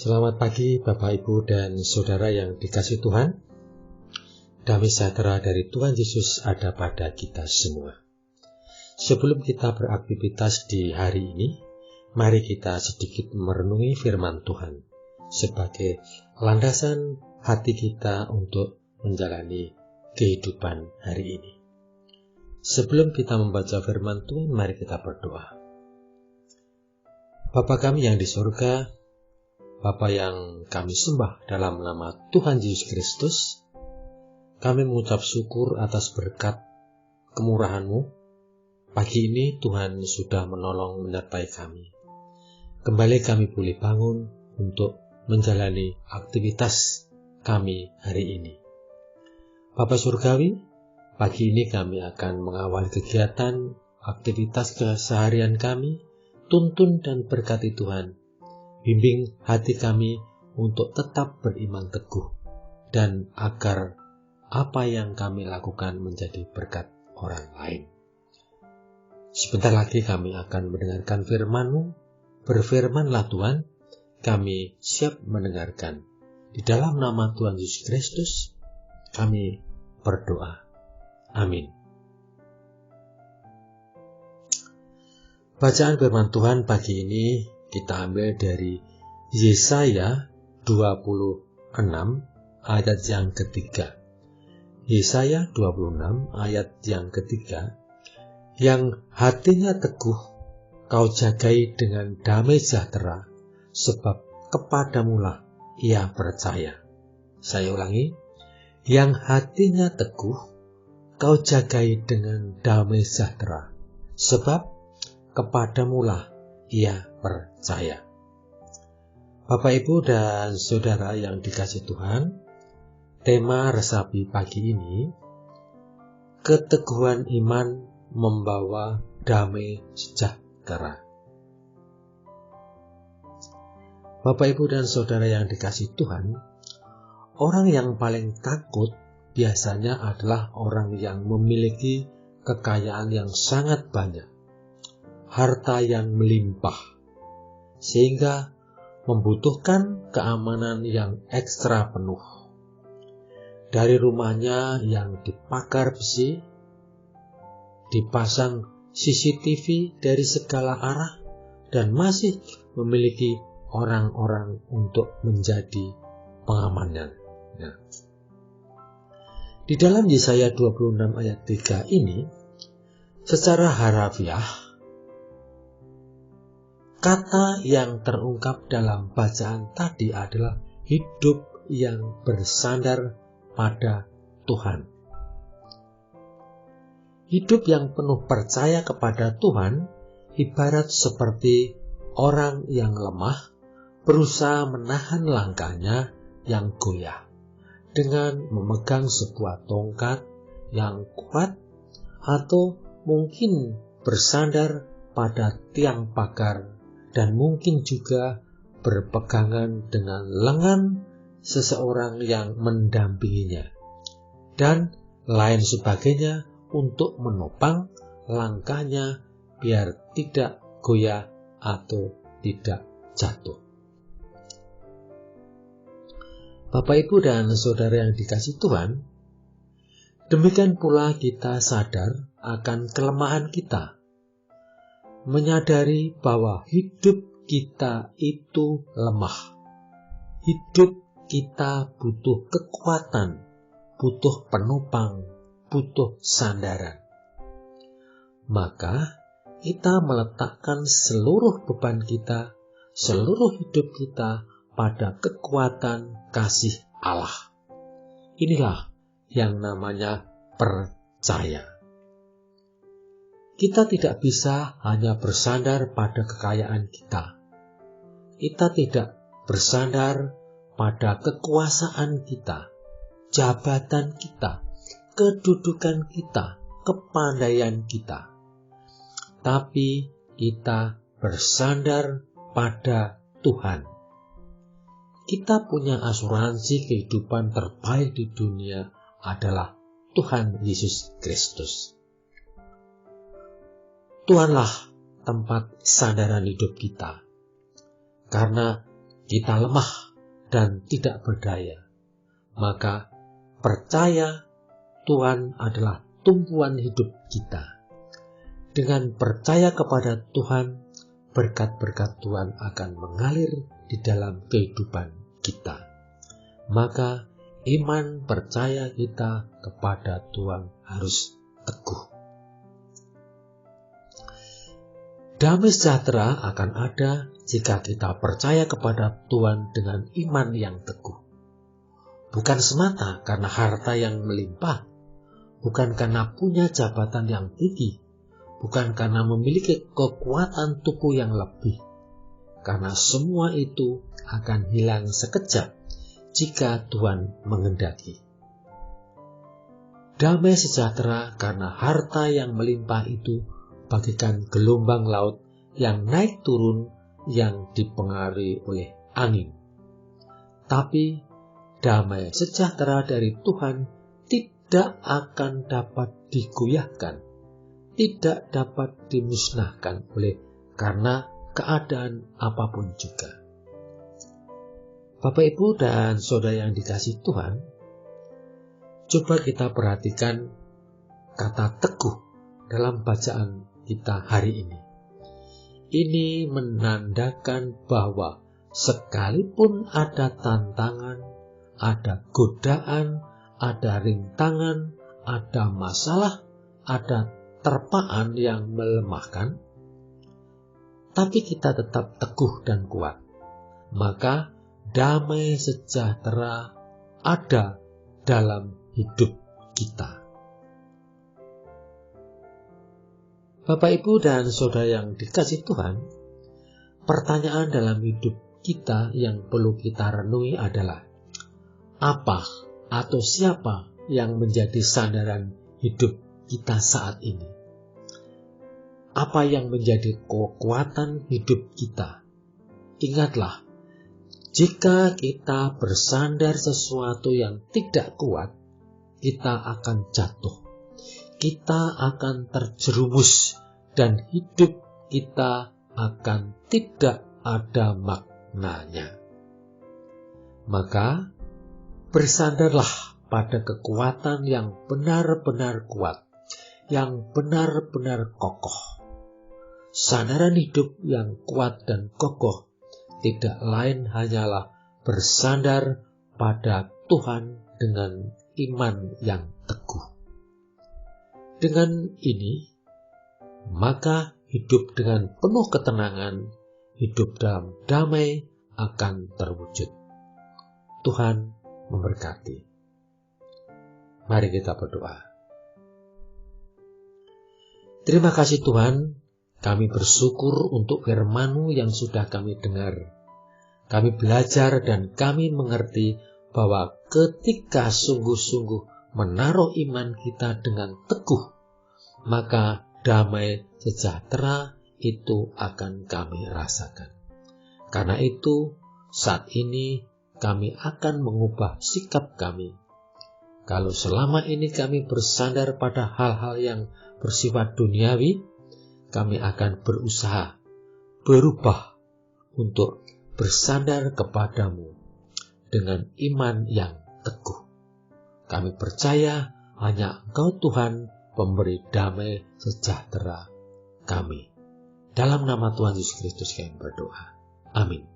Selamat pagi Bapak Ibu dan Saudara yang dikasihi Tuhan. Damai sejahtera dari Tuhan Yesus ada pada kita semua. Sebelum kita beraktivitas di hari ini, mari kita sedikit merenungi firman Tuhan sebagai landasan hati kita untuk menjalani kehidupan hari ini. Sebelum kita membaca firman Tuhan, mari kita berdoa. Bapa kami yang di surga, Bapa yang kami sembah dalam nama Tuhan Yesus Kristus, kami mengucap syukur atas berkat kemurahan-Mu. Pagi ini Tuhan sudah menolong menyertai kami. Kembali kami boleh bangun untuk menjalani aktivitas kami hari ini. Bapa Surgawi, pagi ini kami akan mengawal kegiatan aktivitas keseharian kami. Tuntun dan berkati Tuhan. Bimbing hati kami untuk tetap beriman teguh dan agar apa yang kami lakukan menjadi berkat orang lain. Sebentar lagi kami akan mendengarkan firman-Mu. Berfirmanlah Tuhan, kami siap mendengarkan. Di dalam nama Tuhan Yesus Kristus, kami berdoa. Amin. Bacaan firman Tuhan pagi ini kita ambil dari Yesaya 26 ayat yang ketiga. Yesaya 26 ayat yang ketiga. Yang hatinya teguh, kau jagai dengan damai sejahtera, sebab kepadamulah ia percaya. Saya ulangi. Yang hatinya teguh, kau jagai dengan damai sejahtera, sebab kepadamulah ia percaya. Bapak, Ibu, dan Saudara yang dikasihi Tuhan, tema resapi pagi ini, keteguhan iman membawa damai sejahtera. Bapak, Ibu, dan Saudara yang dikasihi Tuhan, orang yang paling takut biasanya adalah orang yang memiliki kekayaan yang sangat banyak, harta yang melimpah, sehingga membutuhkan keamanan yang ekstra penuh. Dari rumahnya yang dipagar besi, dipasang CCTV dari segala arah, dan masih memiliki orang-orang untuk menjadi pengamannya. Nah, di dalam Yesaya 26 ayat 3 ini, secara harafiah, kata yang terungkap dalam bacaan tadi adalah hidup yang bersandar pada Tuhan. Hidup yang penuh percaya kepada Tuhan ibarat seperti orang yang lemah berusaha menahan langkahnya yang goyah dengan memegang sebuah tongkat yang kuat atau mungkin bersandar pada tiang pagar dan mungkin juga berpegangan dengan lengan seseorang yang mendampinginya, dan lain sebagainya untuk menopang langkahnya biar tidak goyah atau tidak jatuh. Bapak, Ibu, dan Saudara yang dikasihi Tuhan, demikian pula kita sadar akan kelemahan kita. Menyadari bahwa hidup kita itu lemah. Hidup kita butuh kekuatan, butuh penopang, butuh sandaran. Maka kita meletakkan seluruh beban kita, seluruh hidup kita pada kekuatan kasih Allah. Inilah yang namanya percaya. Kita tidak bisa hanya bersandar pada kekayaan kita. Kita tidak bersandar pada kekuasaan kita, jabatan kita, kedudukan kita, kepandaian kita. Tapi kita bersandar pada Tuhan. Kita punya asuransi kehidupan terbaik di dunia adalah Tuhan Yesus Kristus. Tuhanlah tempat sandaran hidup kita. Karena kita lemah dan tidak berdaya, maka percaya Tuhan adalah tumpuan hidup kita. Dengan percaya kepada Tuhan, berkat-berkat Tuhan akan mengalir di dalam kehidupan kita. Maka iman percaya kita kepada Tuhan harus teguh. Damai sejahtera akan ada jika kita percaya kepada Tuhan dengan iman yang teguh. Bukan semata karena harta yang melimpah, bukan karena punya jabatan yang tinggi, bukan karena memiliki kekuatan tubuh yang lebih. Karena semua itu akan hilang sekejap jika Tuhan menghendaki. Damai sejahtera karena harta yang melimpah itu bagaikan gelombang laut yang naik turun yang dipengaruhi oleh angin. Tapi damai sejahtera dari Tuhan tidak akan dapat digoyahkan, tidak dapat dimusnahkan oleh karena keadaan apapun juga. Bapak, Ibu, dan Saudara yang dikasihi Tuhan, coba kita perhatikan kata teguh dalam bacaan kita hari ini. Ini menandakan bahwa sekalipun ada tantangan, ada godaan, ada rintangan, ada masalah, ada terpaan yang melemahkan, tapi kita tetap teguh dan kuat, maka damai sejahtera ada dalam hidup kita. Bapak, Ibu, dan Saudara yang dikasihi Tuhan, pertanyaan dalam hidup kita yang perlu kita renungi adalah, apa atau siapa yang menjadi sandaran hidup kita saat ini? Apa yang menjadi kekuatan hidup kita? Ingatlah, jika kita bersandar sesuatu yang tidak kuat, kita akan jatuh. Kita akan terjerumus dan hidup kita akan tidak ada maknanya. Maka bersandarlah pada kekuatan yang benar-benar kuat, yang benar-benar kokoh. Sandaran hidup yang kuat dan kokoh tidak lain hanyalah bersandar pada Tuhan dengan iman yang teguh. Dengan ini, maka hidup dengan penuh ketenangan, hidup dalam damai akan terwujud. Tuhan memberkati. Mari kita berdoa. Terima kasih Tuhan, kami bersyukur untuk firman-Mu yang sudah kami dengar. Kami belajar dan kami mengerti bahwa ketika sungguh-sungguh menaruh iman kita dengan teguh, maka damai sejahtera itu akan kami rasakan. Karena itu, saat ini kami akan mengubah sikap kami. Kalau selama ini kami bersandar pada hal-hal yang bersifat duniawi, kami akan berusaha berubah untuk bersandar kepadamu dengan iman yang teguh. Kami percaya hanya Engkau Tuhan pemberi damai sejahtera kami. Dalam nama Tuhan Yesus Kristus kami berdoa. Amin.